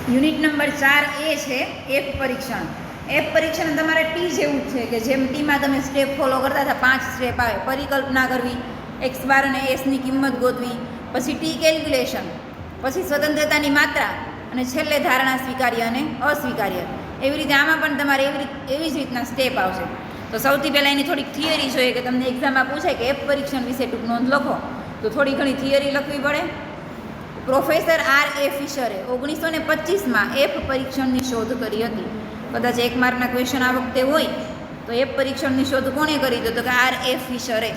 Unit number 4 એ છે F પરીક્ષણ. F પરીક્ષણ તમારે ટી જેવું જ છે કે જેમ ટીમાં તમે સ્ટેપ ફોલો કરતા હતા, 5 સ્ટેપ આવે. પરિકલ્પના કરવી, એક્સ બાર અને એસની કિંમત ગોતવી, પછી ટી કેલ્ક્યુલેશન, પછી સ્વતંત્રતાની માત્રા અને છેલ્લે ધારણા સ્વીકાર્ય અને અસ્વીકાર્ય. એવી રીતે આમાં પણ તમારે એવી જ રીતના સ્ટેપ આવશે. તો સૌથી પહેલાં એની થોડીક થિયરી જોઈએ કે તમને એક્ઝામમાં પૂછાય કે એફ પરીક્ષણ વિશે ટૂંક નોંધ લખો, તો થોડી ઘણી થિયરી લખવી પડે. પ્રોફેસર આર એ ફિશરે 1925માં એફ પરીક્ષણની શોધ કરી હતી. કદાચ 1 માર્કના ક્વેશ્ચન આ વખતે હોય તો એફ પરીક્ષણની શોધ કોણે કરી તો કે આર એ ફિશરે.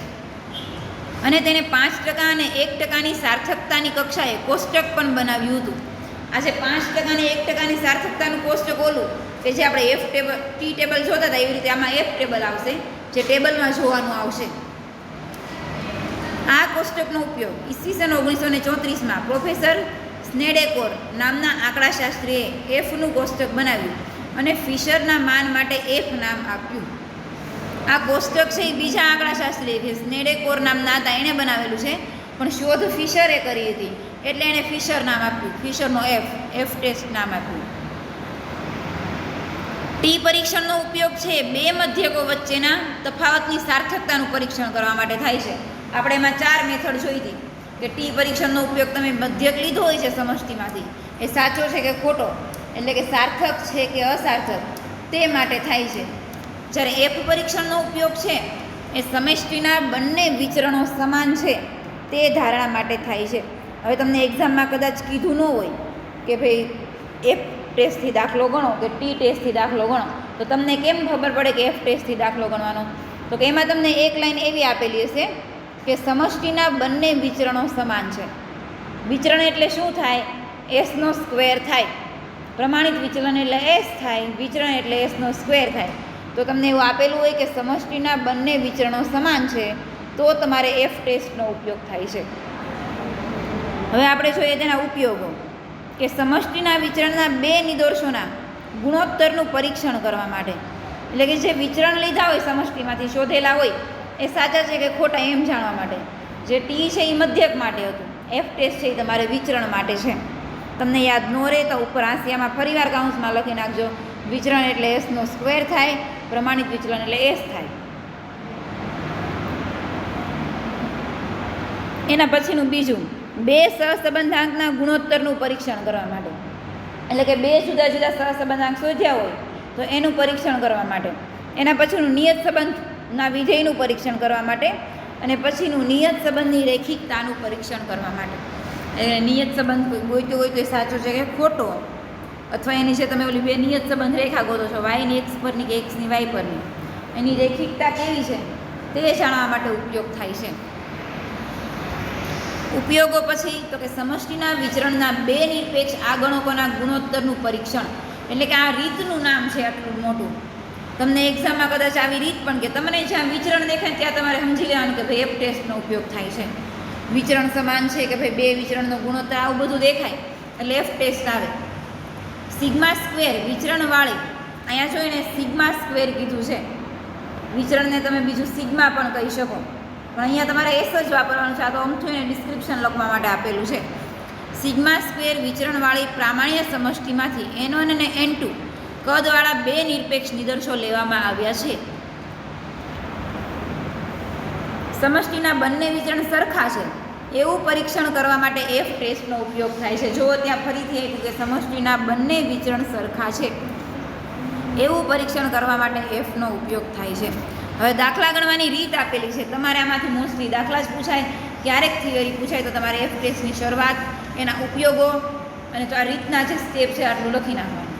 અને તેને 5% અને 1%ની સાર્થકતાની કક્ષાએ કોષ્ટક પણ બનાવ્યું હતું. આજે 5% અને 1%ની સાર્થકતાનું કોષ્ટક ઓલું કે જે આપણે એફ ટેબલ ટી ટેબલ જોતા હતા એવી રીતે આમાં એફ ટેબલ આવશે, જે ટેબલમાં જોવાનું આવશે. આ કોષ્ટકનો ઉપયોગ ઈસવીસન 1934માં પ્રોફેસર સ્નેડેકોર નામના આંકડાશાસ્ત્રીએ એફનું કોષ્ટક બનાવ્યું અને ફિશરના માન માટે એફ નામ આપ્યું. આ કોષ્ટક છે એ બીજા આંકડાશાસ્ત્રીએ કે સ્નેડેકોર નામના હતા એણે બનાવેલું છે, પણ શોધ ફિશરે કરી હતી એટલે એણે ફિશર નામ આપ્યું. ફિશરનો એફ ટેસ્ટ નામ આપ્યું. ટી પરીક્ષણનો ઉપયોગ છે બે મધ્યકો વચ્ચેના તફાવતની સાર્થકતાનું પરીક્ષણ કરવા માટે થાય છે. આપણે એમાં 4 મેથડ જોઈ હતી કે ટી પરીક્ષણનો ઉપયોગ તમે મધ્યક લીધો હોય છે સમષ્ટિમાંથી, એ સાચો છે કે ખોટો, એટલે કે સાર્થક છે કે અસાર્થક, તે માટે થાય છે. જ્યારે એફ પરીક્ષણનો ઉપયોગ છે એ સમષ્ટિના બંને વિચરણો સમાન છે તે ધારણા માટે થાય છે. હવે તમને એક્ઝામમાં કદાચ કીધું ન હોય કે ભાઈ એફ ટેસ્ટથી દાખલો ગણો કે ટી ટેસ્ટથી દાખલો ગણો, તો તમને કેમ ખબર પડે કે એફ ટેસ્ટથી દાખલો ગણવાનો? તો કે એમાં તમને એક લાઈન એવી આપેલી હશે કે સમષ્ટિના બંને વિચરણો સમાન છે. વિચરણ એટલે શું થાય? એસનો સ્ક્વેર થાય. પ્રમાણિત વિચલન એટલે એસ થાય, વિચરણ એટલે એસનો સ્ક્વેર થાય. તો તમને એવું આપેલું હોય કે સમષ્ટિના બંને વિચરણો સમાન છે તો તમારે એફ ટેસ્ટનો ઉપયોગ થાય છે. હવે આપણે જોઈએ તેના ઉપયોગો કે સમષ્ટિના વિચરણના બે નિદર્શોના ગુણોત્તરનું પરીક્ષણ કરવા માટે, એટલે કે જે વિચરણ લીધા હોય સમષ્ટિમાંથી શોધેલા હોય એ સાચા છે કે ખોટા એમ જાણવા માટે. જે ટી છે એ મધ્યક માટે હતું, એફ ટેસ્ટ છે એ તમારે વિચરણ માટે છે. તમને યાદ ન રહે તો ઉપર આસિયામાં ફરીવાર કાઉન્સમાં લખી નાખજો. વિચરણ એટલે એસનો સ્ક્વેર થાય, પ્રમાણિત વિચલન એટલે એસ થાય. એના પછીનું બીજું, બે સહસંબંધાંકના ગુણોત્તરનું પરીક્ષણ કરવા માટે, એટલે કે બે જુદા જુદા સહસંબંધાંક શોધ્યા હોય તો એનું પરીક્ષણ કરવા માટે. એના પછીનું નિયત સંબંધના વિધેયનું પરીક્ષણ કરવા માટે, અને પછીનું નિયત સંબંધની રેખિકતાનું પરીક્ષણ કરવા માટે. એટલે નિયત સંબંધ ગોઈતો હોય તો એ સાચો છે કે ખોટો, અથવા એની જે તમે ઓલી બે નિયત સંબંધ રેખા ગોતો છો, વાયની એક્સ પરની કે એક્સની વાય પરની, એની રેખિકતા કેવી છે તે જાણવા માટે ઉપયોગ થાય છે. ઉપયોગો પછી તો કે સમષ્ટિના વિચરણના બે નિરપેક્ષ આગણકોના ગુણોત્તરનું પરીક્ષણ, એટલે કે આ રીતનું નામ છે આટલું મોટું. તમને એક્ઝામમાં કદાચ આવી રીત પણ કે તમને જ્યાં વિચરણ દેખાય ત્યાં તમારે સમજી લેવાનું કે ભાઈ એફ ટેસ્ટનો ઉપયોગ થાય છે. વિચરણ સમાન છે કે ભાઈ બે વિચરણનો ગુણોત્તર આવું બધું દેખાય એટલે એફ ટેસ્ટ આવે. સિગ્મા સ્ક્વેર વિચરણવાળી, અહીંયા જોઈને સિગ્મા સ્ક્વેર કીધું છે, વિચરણને તમે બીજું સિગ્મા પણ કહી શકો, પણ અહીંયા તમારે એસ જ વાપરવાનું છે. આ તો અમથું એને ડિસ્ક્રિપ્શન લખવા માટે આપેલું છે. સિગ્મા સ્ક્વેર વિચરણવાળી પ્રામાણ્ય સમષ્ટિમાંથી N1 અને N2 કદવાળા બે નિરપેક્ષ નિદર્શો લેવામાં આવ્યા છે. સમષ્ટિના બંને વિચરણ સરખા છે એવું પરીક્ષણ કરવા માટે એફ ટેસ્ટનો ઉપયોગ થાય છે. જો ત્યાં ફરીથી આવ્યું કે સમષ્ટિના બંને વિચરણ સરખા છે એવું પરીક્ષણ કરવા માટે એફનો ઉપયોગ થાય છે. હવે દાખલા ગણવાની રીત આપેલી છે. તમારે આમાંથી મોસ્ટલી દાખલા જ પૂછાય, ક્યારેક થિયરી પૂછાય તો તમારે એફ ટેસ્ટની શરૂઆત, એના ઉપયોગો અને તો આ રીતના જે સ્ટેપ છે આટલું લખી નાખવાનું.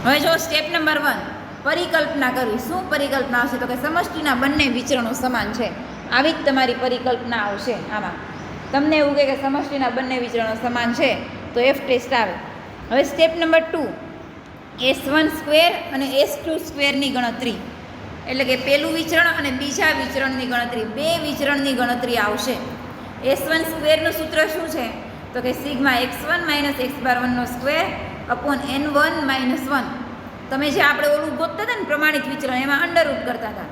હવે જો સ્ટેપ નંબર 1, પરિકલ્પના કરવી. શું પરિકલ્પના આવશે તો કે સમષ્ટિના બંને વિચરણો સમાન છે. આવી જ તમારી પરિકલ્પના આવશે. આમાં તમને એવું કહે કે સમષ્ટિના બંને વિચરણો સમાન છે તો એફ ટેસ્ટ આવે. હવે સ્ટેપ નંબર 2, S1 સ્ક્વેર અને S2 સ્ક્વેરની ગણતરી, એટલે કે પહેલું વિચરણ અને બીજા વિચરણની ગણતરી, બે વિચરણની ગણતરી આવશે. S1 સ્ક્વેરનું સૂત્ર શું છે તો કે sigma x1 - x⁻1નો square upon N1 - 1. તમે જે આપણે ઓલું ગોતતા હતા ને પ્રમાણિત વિચરણ, એમાં અંડરરૂટ કરતા હતા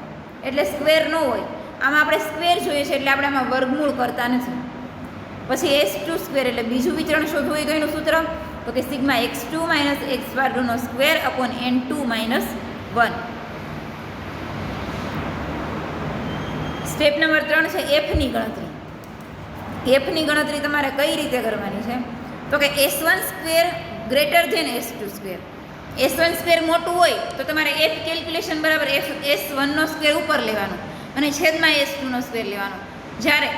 એટલે સ્ક્વેર ન હોય. આમાં આપણે સ્ક્વેર જોઈએ છે એટલે આપણે આમાં વર્ગમૂળ કરતા નથી. પછી S2 સ્ક્વેર એટલે બીજું વિચરણ શોધવું હોય તો એનું સૂત્ર તો કે sigma x2 minus x bar ટુનો square upon n2 minus 1. Step number 3 છે એફની ગણતરી. એફની ગણતરી તમારે કઈ રીતે કરવાની છે તો કે s1 square greater than s2 square. s1 square મોટું હોય તો તમારે એફ કેલ્ક્યુલેશન બરાબર s1નો સ્ક્વેર ઉપર લેવાનો અને છેદમાં s2નો સ્ક્વેર લેવાનો. જ્યારે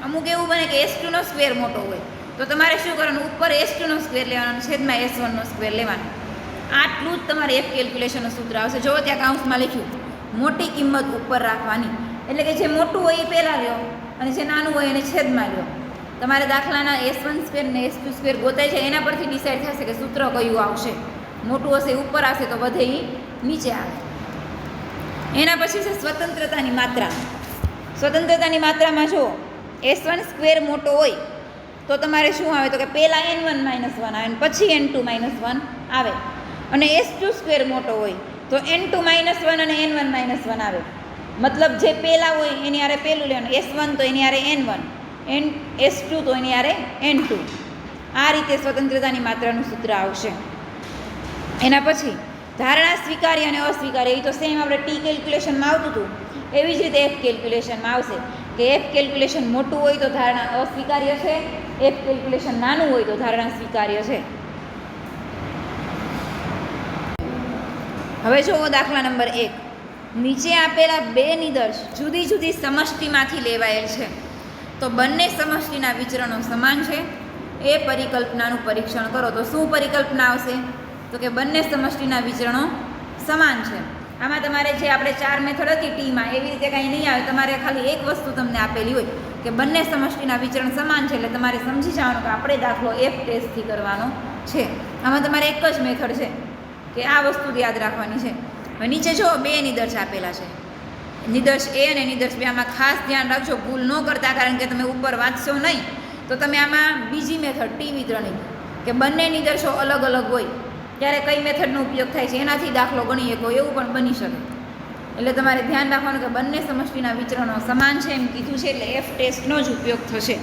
અમુક એવું બને કે s2નો સ્ક્વેર મોટો હોય તો તમારે શું કરવાનું, ઉપર s2નો સ્ક્વેર લેવાનો અને છેદમાં s1નો સ્ક્વેર લેવાનો. આટલું જ તમારે એફ કેલ્ક્યુલેશનનું સૂત્ર આવશે. જો ત્યાં કાઉન્સમાં લખ્યું મોટી કિંમત ઉપર રાખવાની, એટલે કે જે મોટું હોય એ પહેલાં લ્યો અને જે નાનું હોય એને છેદમાં લ્યો. તમારે દાખલાના s1 સ્ક્વેર ને s2 સ્ક્વેર ગોતાય છે એના પરથી ડિસાઇડ થશે કે સૂત્ર કયું આવશે. મોટું હશે ઉપર આવશે તો બધે એ નીચે આવે. એના પછી છે સ્વતંત્રતાની માત્રા. સ્વતંત્રતાની માત્રામાં જો s1 સ્ક્વેર મોટો હોય તો તમારે શું આવે તો કે પહેલાં n1 માઇનસ 1 આવે અને પછી n2 માઇનસ 1 આવે. અને s2 સ્ક્વેર મોટો હોય તો n2 માઇનસ 1 અને n1 માઇનસ 1 આવે. મતલબ જે પહેલાં હોય એની આરે પહેલું લેવાનું, s1 તો એની આરે n1, s2 તો એની આરે n2. આ રીતે સ્વતંત્રતાની માત્રાનું સૂત્ર આવશે. એના પછી ધારણા સ્વીકાર્ય અને અસ્વીકાર્ય, એ તો સેમ આપણે ટી કેલ્ક્યુલેશનમાં આવતું હતું એવી જ રીતે એફ કેલ્ક્યુલેશનમાં આવશે કે એફ કેલ્ક્યુલેશન મોટું હોય તો ધારણા અસ્વીકાર્ય છે, એફ કેલ્ક્યુલેશન નાનું હોય તો ધારણા સ્વીકાર્ય છે. હવે જુઓ દાખલા નંબર 1. નીચે આપેલા બે નિદર્શ જુદી જુદી સમષ્ટિમાંથી લેવાયેલ છે તો બંને સમષ્ટિના વિચરણો સમાન છે એ પરિકલ્પનાનું પરીક્ષણ કરો. તો શું પરિકલ્પના આવશે તો કે બંને સમષ્ટિના વિચરણો સમાન છે. આમાં તમારે જે આપણે 4 મેથડ હતી ટીમાં એવી રીતે કાંઈ નહીં આવે. તમારે ખાલી એક વસ્તુ તમને આપેલી હોય કે બંને સમષ્ટિના વિચરણ સમાન છે, એટલે તમારે સમજી જવાનું કે આપણે દાખલો એફ ટેસ્ટથી કરવાનો છે. આમાં તમારે એક જ મેથડ છે કે આ વસ્તુ યાદ રાખવાની છે. હવે નીચે જો બે નિદર્શ આપેલા છે, નિદર્શ એ અને નિદર્શ બે. આમાં ખાસ ધ્યાન રાખજો, ભૂલ ન કરતા, કારણ કે તમે ઉપર વાંચશો નહીં તો તમે આમાં બીજી મેથડ ટી વિતરણી કે બંને નિદર્શો અલગ અલગ હોય ત્યારે કઈ મેથડનો ઉપયોગ થાય છે એનાથી દાખલો ગણી શકો એવું પણ બની શકે. એટલે તમારે ધ્યાન રાખવાનું કે બંને સમષ્ટિના વિચરણો સમાન છે એમ કીધું છે એટલે એફ ટેસ્ટનો જ ઉપયોગ થશે.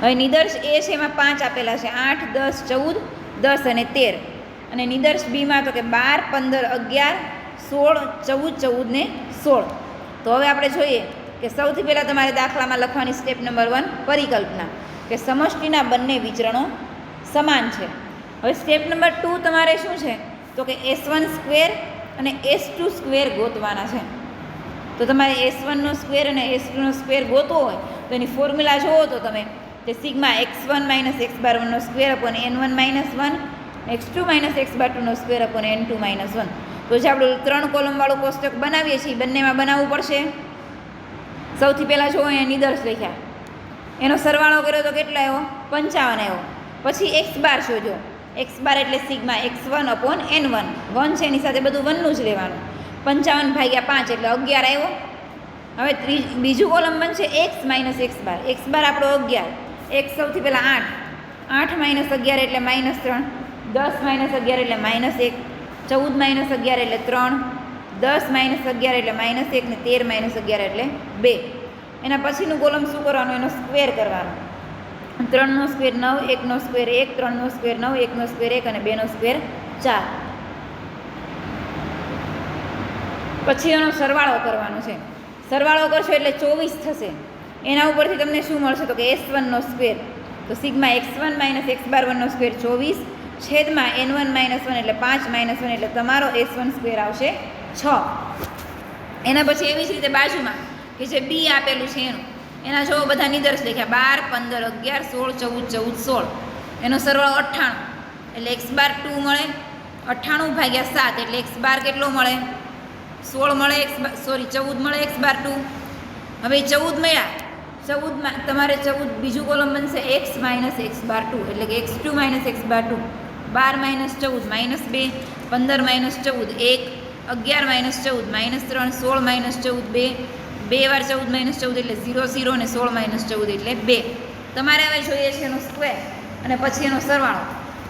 હવે નિદર્શ એ છે એમાં 5 આપેલા છે, 8, 10, 14, 10 અને 13. અને નિદર્શ બીમાં તો કે 12, 15, 11, 16, 14, 14 ને 16. તો હવે આપણે જોઈએ કે સૌથી પહેલાં તમારે દાખલામાં લખવાની સ્ટેપ નંબર 1 પરિકલ્પના કે સમષ્ટિના બંને વિચરણો સમાન છે. હવે સ્ટેપ નંબર 2 તમારે શું છે તો કે s1 સ્ક્વેર અને s2 સ્ક્વેર ગોતવાના છે. તો તમારે s1નો સ્ક્વેર અને s2નો સ્ક્વેર ગોતવો હોય તો એની ફોર્મ્યુલા જુઓ તો તમે તે સિગ્મા x1 માઇનસ x બાર 1નો square upon n1 minus 1, x2 minus x બાર 2નો સ્ક્વેર અપોન n2 માઇનસ 1. તો જે આપણે 3 કોલમવાળું કોષ્ટક બનાવીએ છીએ બંનેમાં બનાવવું પડશે. સૌથી પહેલાં જો અહીંયા નિદર્શ લખ્યા, એનો સરવાળો કર્યો તો કેટલો આવ્યો 55 આવ્યો. પછી x બાર શોધો, x બાર એટલે સિગ્મા x1 અપોન n1, 1 છે એની સાથે બધું 1નું જ લેવાનું. 55 ભાગ્યા 5 એટલે 11 આવ્યો. હવે બીજું કોલમ બનશે x માઇનસ x બાર આપણો 11, x સૌથી પહેલાં 8 માઇનસ 11 એટલે માઇનસ 3, 10 માઇનસ 11 એટલે માઇનસ 1, 14 માઇનસ 11 એટલે 3, 10 માઇનસ 11 એટલે માઇનસ 1 ને 13 માઇનસ 11 એટલે 2. એના પછીનું કોલમ શું કરવાનું, એનો સ્ક્વેર કરવાનો. 3નો સ્ક્વેર 9, 1નો સ્ક્વેર 1, 3નો સ્ક્વેર 9, 1નો સ્ક્વેર 1 અને 2નો સ્ક્વેર 4. પછી એનો સરવાળો કરવાનો છે. સરવાળો કરશો એટલે 24 થશે. એના ઉપરથી તમને શું મળશે તો કે s1નો સ્ક્વેર, તો સિગ્મા x1 માઇનસ x બાર 1નો સ્ક્વેર 24 છેદમાં n1 માઇનસ 1 એટલે 5 માઇનસ 1 એટલે તમારો s1 સ્ક્વેર આવશે 6. એના પછી એવી જ રીતે બાજુમાં કે જે બી આપેલું છે એના જો બધા નિદર્શ લખ્યા 12, 15, 11, 16, 14, 14, 16. એનો સરવાળો 98 એટલે x બાર 2 મળે, 98 ભાગ્યા 7 એટલે x બાર કેટલો મળે 16 મળે, 14 મળે x બાર 2. હવે 14 મળ્યા, 14માં તમારે 14 બીજું કોલમ બનશે x માઇનસ x બાર 2 એટલે કે x2 માઇનસ x બાર 2, 12 minus 14 minus 2, 15 minus 14 1, 11 minus 14 minus 3, 16 minus 14 2, 2 વાર 14 માઇનસ 14 એટલે 0 0 અને 16 માઇનસ 14 એટલે 2. તમારે હવે જોઈએ છે એનો સ્ક્વેર અને પછી એનો સરવાળો.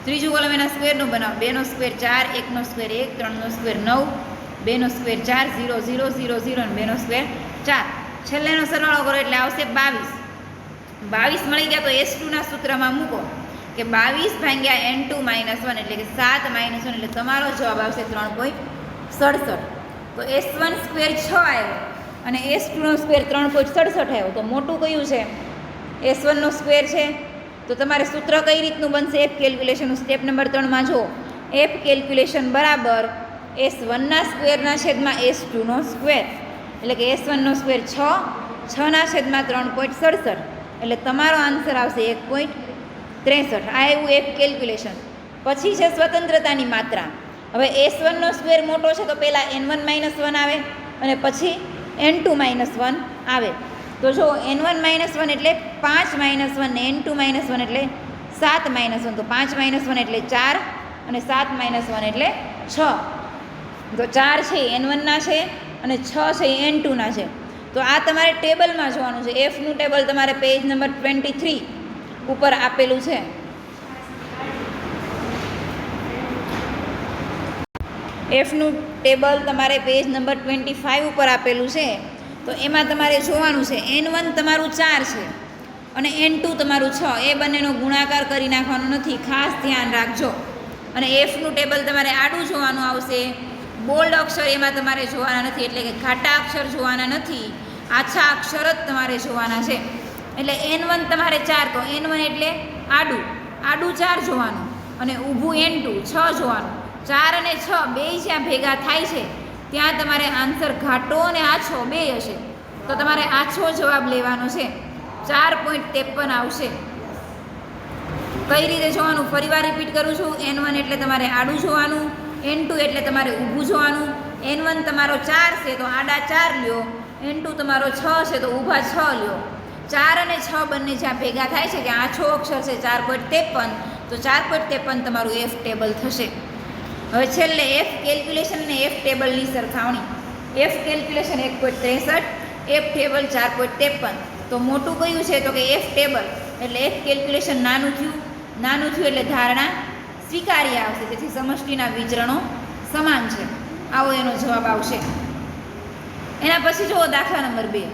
ત્રીજું કોલમ એના સ્ક્વેરનું બનાવો, 2નો સ્ક્વેર 4, 1નો સ્ક્વેર 1, 3નો સ્ક્વેર 9, 2નો સ્ક્વેર 4, 0 0 0 0 અને 2નો સ્ક્વેર 4. છેલ્લેનો સરવાળો કરો એટલે આવશે 22. 22 મળી ગયા તો s2ના સૂત્રમાં મૂકો કે 22 ભાગ્યા n2-1 એટલે કે 7-1 એટલે તમારો જવાબ આવશે 3.67. તો S1 સ્ક્વેર 6 આવ્યો અને S2 સ્ક્વેર 3.67 આવ્યો. તો મોટું કયું છે? S1 સ્ક્વેર છે. તો તમારે સૂત્ર કઈ રીતનું બનશે? એફ કેલ્ક્યુલેશનનું સ્ટેપ નંબર 3માં જુઓ. એફ કેલ્ક્યુલેશન બરાબર S1 સ્ક્વેરના છેદમાં S2 સ્ક્વેર એટલે કે S1 સ્ક્વેર 6/3.67 એટલે તમારો આન્સર આવશે 1.63. આ એવું એફ કેલ્ક્યુલેશન. પછી છે સ્વતંત્રતાની માત્રા. હવે S1 સ્ક્વેર મોટો છે તો પહેલાં n1-1 આવે અને પછી n2-1 આવે. તો જો n1-1 એટલે 5-1 ને n2-1 એટલે 7-1. તો 5-1 એટલે 4 અને 7-1 એટલે 6. તો 4 છે એ n1 છે અને 6 છે એ n2 છે. તો આ તમારે ટેબલમાં જોવાનું છે. એફનું ટેબલ તમારે પેજ નંબર 23 ઉપર આપેલું છે. એફનું ટેબલ તમારે પેજ નંબર 25 ઉપર આપેલું છે. તો એમાં તમારે જોવાનું છે n1 તમારું 4 છે અને n2 તમારું 6. એ બંનેનો ગુણાકાર કરી નાખવાનો નથી, ખાસ ધ્યાન રાખજો. અને એફનું ટેબલ તમારે આડું જોવાનું આવશે. બોલ્ડ અક્ષર એમાં તમારે જોવાના નથી, એટલે કે ઘાટા અક્ષર જોવાના નથી, આછા અક્ષર જ તમારે જોવાના છે. એટલે n1 તમારે 4, તો n1 એટલે આડું 4 જોવાનું અને ઊભું n2 6 જોવાનું. 4 અને 6 બે જ્યાં ભેગા થાય છે ત્યાં તમારે આન્સર ઘાટો અને આછો બે હશે. તો તમારે આછો જવાબ લેવાનો છે. 4.53 આવશે. કઈ રીતે જોવાનું? ફરીવાર રિપીટ કરું છું. n1 એટલે તમારે આડું જોવાનું, n2 એટલે તમારે ઊભું જોવાનું. n1 તમારો 4 છે તો આડા 4 લ્યો, n2 તમારો 6 છે તો ઊભા 6 લ્યો. 4 અને 6 બંને જ્યાં ભેગા થાય છે ત્યાં આછો અક્ષર છે 4.53. તો 4.53 તમારું એફ ટેબલ થશે. હવે છેલ્લે એફ કેલ્ક્યુલેશન અને એફ ટેબલની સરખામણી. F calculation 1.63, F table 4.53. તો મોટું કયું છે? તો કે એફ ટેબલ. એટલે એફ કેલ્ક્યુલેશન નાનું થયું એટલે ધારણા સ્વીકાર્ય આવશે. તેથી સમષ્ટિના વિચરણો સમાન છે. આવો એનો જવાબ આવશે. એના પછી જુઓ દાખલા નંબર 2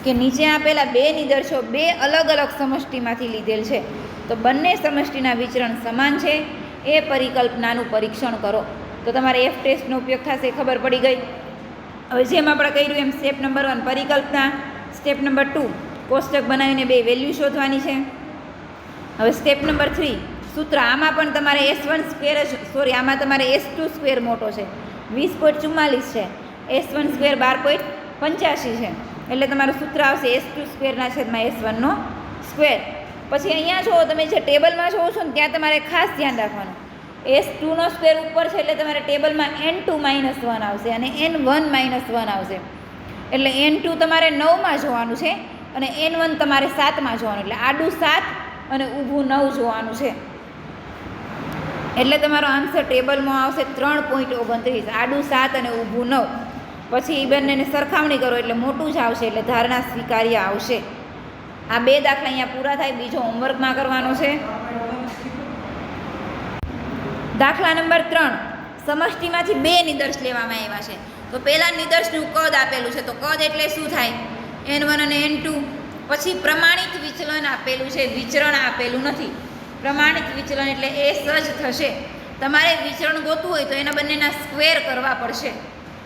કે નીચે આપેલા બે નિદર્શો બે અલગ અલગ સમષ્ટિમાંથી લીધેલ છે. તો બંને સમષ્ટિના વિચરણ સમાન છે એ પરિકલ્પનાનું પરીક્ષણ કરો. તો તમારે એફ ટેસ્ટનો ઉપયોગ થશે, ખબર પડી ગઈ. હવે જેમ આપણે કર્યું એમ સ્ટેપ નંબર 1 પરિકલ્પના, સ્ટેપ નંબર 2 કોષ્ટક બનાવીને બે વેલ્યુ શોધવાની છે. હવે સ્ટેપ નંબર 3 સૂત્ર. આમાં પણ તમારે S1 સ્ક્વેર આમાં તમારે S2 સ્ક્વેર મોટો છે 20.44 છે, S1 સ્ક્વેર 12.85 છે. એટલે તમારું સૂત્ર આવશે S2 સ્ક્વેરના છેદમાં S1 સ્ક્વેર. પછી અહીંયા જુઓ, તમે જે ટેબલમાં જોવો છો ને ત્યાં તમારે ખાસ ધ્યાન રાખવાનું. S2 સ્ક્વેર ઉપર છે એટલે તમારે ટેબલમાં n2-1 આવશે અને n1-1 આવશે. એટલે n2 તમારે 9માં જોવાનું છે અને n1 તમારે 7માં જોવાનું. એટલે આડું 7 અને ઊભું 9 જોવાનું છે. એટલે તમારો આન્સર ટેબલમાં આવશે 3.29. આડું 7 અને ઊભું 9. પછી એ બંનેને સરખામણી કરો એટલે મોટું જ આવશે. એટલે ધારણા સ્વીકાર્ય આવશે. આ બે દાખલા અહીંયા પૂરા થાય. બીજો હોમવર્કમાં કરવાનો છે. દાખલા નંબર 3 સમષ્ટિમાંથી બે નિદર્શ લેવામાં આવ્યા છે. તો પહેલા નિદર્શનું કદ આપેલું છે. તો કદ એટલે શું થાય? n1 અને n2. પછી પ્રમાણિત વિચલન આપેલું છે, વિચરણ આપેલું નથી. પ્રમાણિત વિચલન એટલે એ સજ થશે. તમારે વિચરણ ગોતવું હોય તો એના બંનેના સ્ક્વેર કરવા પડશે.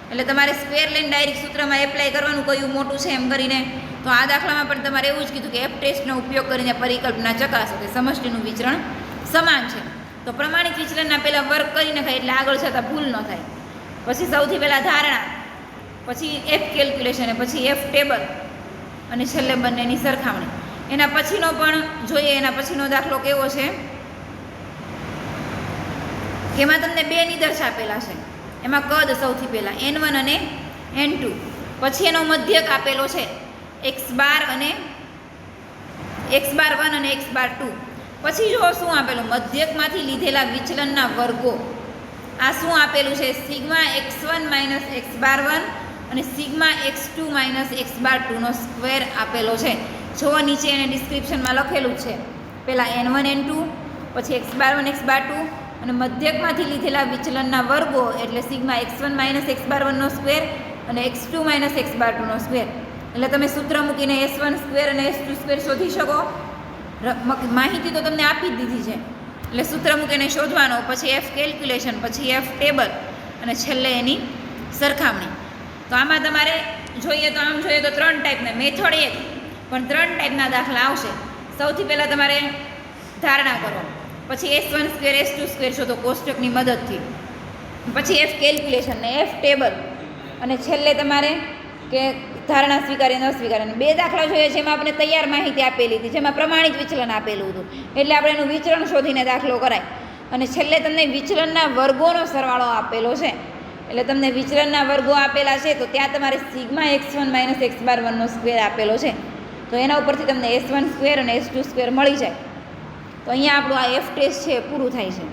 એટલે તમારે સ્ક્વેર લઈને ડાયરેક્ટ સૂત્રમાં એપ્લાય કરવાનું, કયું મોટું છે એમ કરીને. તો આ દાખલામાં પણ તમારે એવું જ કીધું કે એફ ટેસ્ટનો ઉપયોગ કરીને પરિકલ્પના ચકાસો કે સમષ્ટિનું વિચરણ સમાન છે. તો પ્રમાણિત વિચલનના પહેલાં વર્ક કરી નખાય એટલે આગળ છતાં ભૂલ ન થાય. પછી સૌથી પહેલાં ધારણા, પછી એફ કેલ્ક્યુલેશન, પછી એફ ટેબલ અને છેલ્લે બંનેની સરખામણી. એના પછીનો પણ જોઈએ. એના પછીનો દાખલો કેવો છે કે એમાં તમને બે નિદર્શ આપેલા છે. એમાં કદ સૌથી પહેલાં n1 અને n2. પછી એનો મધ્યક આપેલો છે x બાર અને x1 અને x2. પછી જો શું આપેલું? મધ્યકમાંથી લીધેલા વિચલનના વર્ગો. આ શું આપેલું છે? સિગ્મા x1 માઇનસ x1 અને સિગ્મા x2 માઇનસ x2 નો સ્ક્વેર આપેલો છે. જો નીચે એને ડિસ્ક્રિપ્શનમાં લખેલું છે. પહેલાં n1 n2, પછી x1 x2 અને મધ્યકમાંથી લીધેલા વિચલનના વર્ગો એટલે સિગ્મા x1 માઇનસ x1 નો સ્ક્વેર અને x2 માઇનસ x2 નો સ્ક્વેર. એટલે તમે સૂત્ર મૂકીને S1 સ્ક્વેર અને S2 સ્ક્વેર શોધી શકો. માહિતી તો તમને આપી જ દીધી છે, એટલે સૂત્ર મૂકીને શોધવાનો, પછી એફ કેલ્ક્યુલેશન, પછી એફ ટેબલ અને છેલ્લે એની સરખામણી. તો આમાં તમારે જોઈએ તો આમ જોઈએ તો 3 ટાઈપના મેથડ એક પણ 3 ટાઈપના દાખલા આવશે. સૌથી પહેલાં તમારે ધારણા કરો, પછી S1² S2² શોધો કોષ્ટકની મદદથી, પછી એફ કેલ્ક્યુલેશન ને એફ ટેબલ, અને છેલ્લે તમારે કે ધારણા સ્વીકાર્ય ન સ્વીકાર્ય. 2 દાખલા જોઈએ જેમાં આપણે તૈયાર માહિતી આપેલી હતી, જેમાં પ્રમાણિત વિચલન આપેલું હતું, એટલે આપણે એનું વિચલન શોધીને દાખલો કરાય. અને છેલ્લે તમને વિચલનના વર્ગોનો સરવાળો આપેલો છે, એટલે તમને વિચલનના વર્ગો આપેલા છે તો ત્યાં તમારે σ(x1 - x⁻1)² આપેલો છે, તો એના ઉપરથી તમને S1² અને S2² મળી જાય. તો અહીંયા આપણું આ એફ ટેસ્ટ છે પૂરું થાય છે.